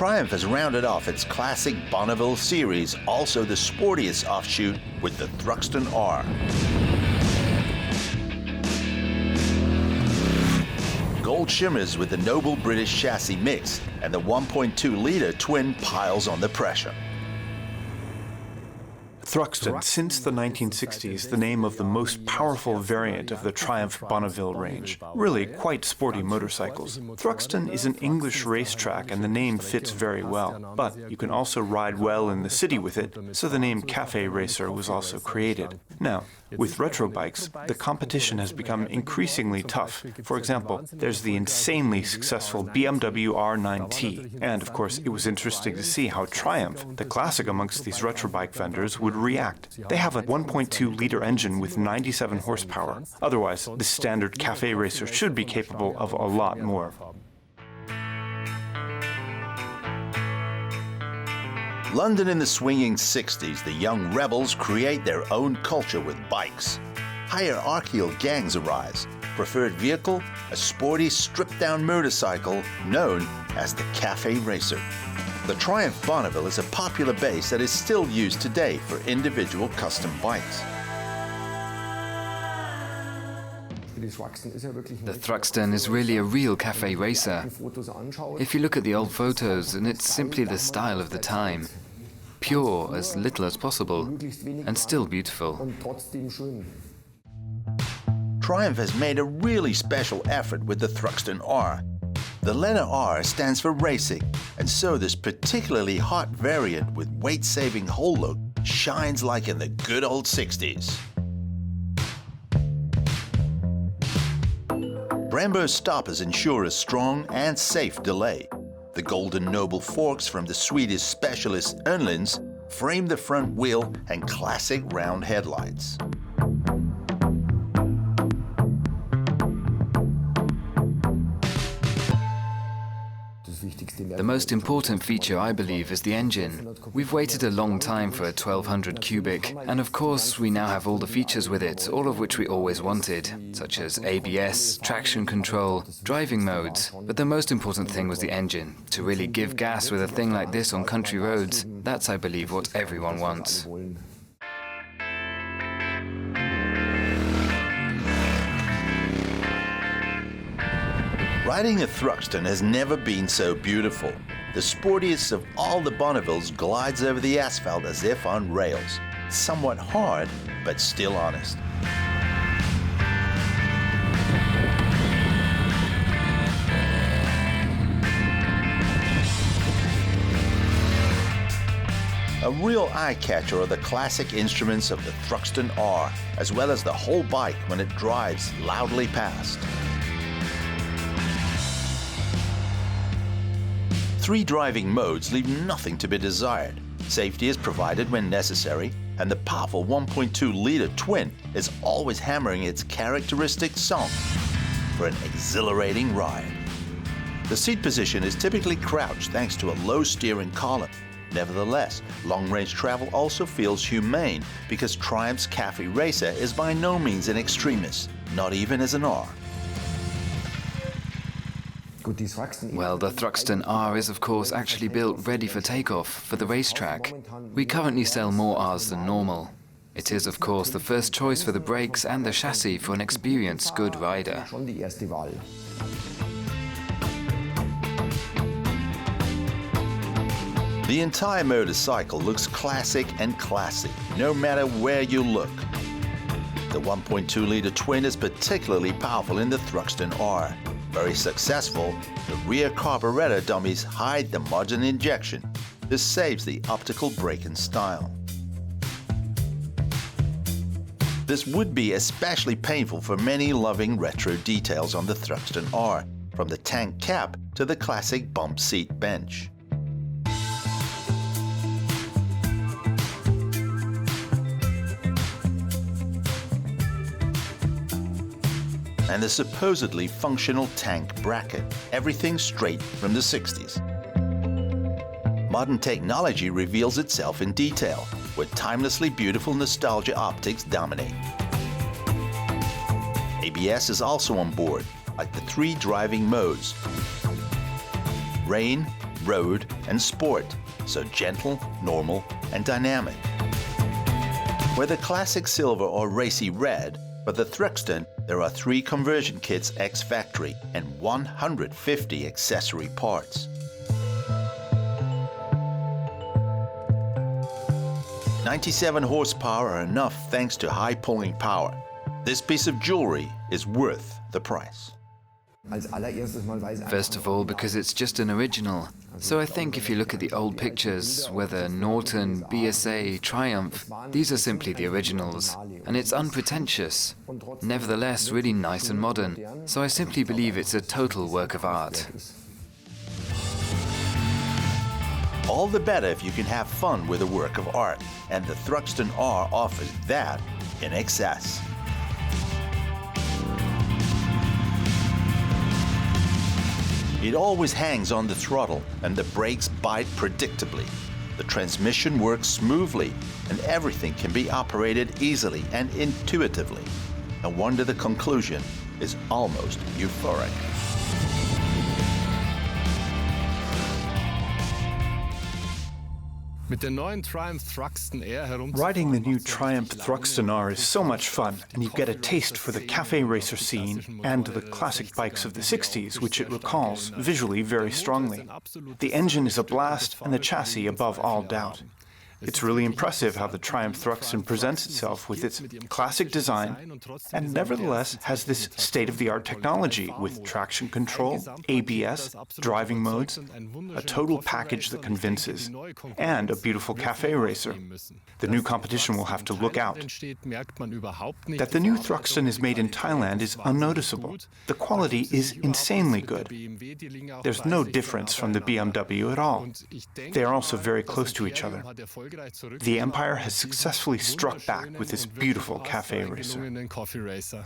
Triumph has rounded off its classic Bonneville series, also the sportiest offshoot with the Thruxton R. Gold shimmers with the noble British chassis mix, and the 1.2-litre twin piles on the pressure. Thruxton, since the 1960s, the name of the most powerful variant of the Triumph Bonneville range. Really quite sporty motorcycles. Thruxton is an English racetrack and the name fits very well, but you can also ride well in the city with it, so the name Café Racer was also created. Now, with retro bikes, the competition has become increasingly tough. For example, there's the insanely successful BMW R9T, and of course it was interesting to see how Triumph, the classic amongst these retro bike vendors, would react. They have a 1.2-litre engine with 97 horsepower. Otherwise, the standard Café Racer should be capable of a lot more. London in the swinging 60s, the young rebels create their own culture with bikes. Hierarchical gangs arise. Preferred vehicle, a sporty, stripped-down motorcycle known as the Café Racer. The Triumph Bonneville is a popular base that is still used today for individual custom bikes. The Thruxton is really a real café racer. If you look at the old photos, and it's simply the style of the time. Pure, as little as possible, and still beautiful. Triumph has made a really special effort with the Thruxton R. The letter R stands for racing, and so this particularly hot variant with weight-saving whole look shines like in the good old 60s. Brembo stoppers ensure a strong and safe delay. The golden noble forks from the Swedish specialist Öhlins frame the front wheel and classic round headlights. The most important feature, I believe, is the engine. We've waited a long time for a 1200 cubic, and of course we now have all the features with it, all of which we always wanted, such as ABS, traction control, driving modes. But the most important thing was the engine. To really give gas with a thing like this on country roads, that's, I believe, what everyone wants. Riding a Thruxton has never been so beautiful. The sportiest of all the Bonnevilles glides over the asphalt as if on rails. Somewhat hard, but still honest. A real eye-catcher are the classic instruments of the Thruxton R, as well as the whole bike when it drives loudly past. 3 driving modes leave nothing to be desired. Safety is provided when necessary, and the powerful 1.2-litre twin is always hammering its characteristic song for an exhilarating ride. The seat position is typically crouched thanks to a low steering column. Nevertheless, long-range travel also feels humane because Triumph's Café Racer is by no means an extremist, not even as an R. Well, the Thruxton R is of course actually built ready for takeoff for the racetrack. We currently sell more Rs than normal. It is of course the first choice for the brakes and the chassis for an experienced good rider. The entire motorcycle looks classic and classy, no matter where you look. The 1.2-litre twin is particularly powerful in the Thruxton R. Very successful, the rear carburetor dummies hide the modern injection. This saves the optical brake in style. This would be especially painful for many loving retro details on the Thruxton R, from the tank cap to the classic bump seat bench. And the supposedly functional tank bracket, everything straight from the 60s. Modern technology reveals itself in detail, where timelessly beautiful nostalgia optics dominate. ABS is also on board, like the 3 driving modes: rain, road, and sport, so gentle, normal, and dynamic. Whether classic silver or racy red, for the Thruxton, there are 3 conversion kits ex-factory and 150 accessory parts. 97 horsepower are enough thanks to high pulling power. This piece of jewelry is worth the price. First of all, because it's just an original. So I think if you look at the old pictures, whether Norton, BSA, Triumph, these are simply the originals, and it's unpretentious. Nevertheless, really nice and modern. So I simply believe it's a total work of art. All the better if you can have fun with a work of art, and the Thruxton R offers that in excess. It always hangs on the throttle and the brakes bite predictably. The transmission works smoothly and everything can be operated easily and intuitively. No wonder the conclusion is almost euphoric. Riding the new Triumph Thruxton R is so much fun, and you get a taste for the café racer scene and the classic bikes of the 60s, which it recalls visually very strongly. The engine is a blast and the chassis above all doubt. It's really impressive how the Triumph Thruxton presents itself with its classic design and nevertheless has this state-of-the-art technology with traction control, ABS, driving modes, a total package that convinces, and a beautiful café racer. The new competition will have to look out. That the new Thruxton is made in Thailand is unnoticeable. The quality is insanely good. There's no difference from the BMW at all. They are also very close to each other. The Empire has successfully struck back with this beautiful café racer.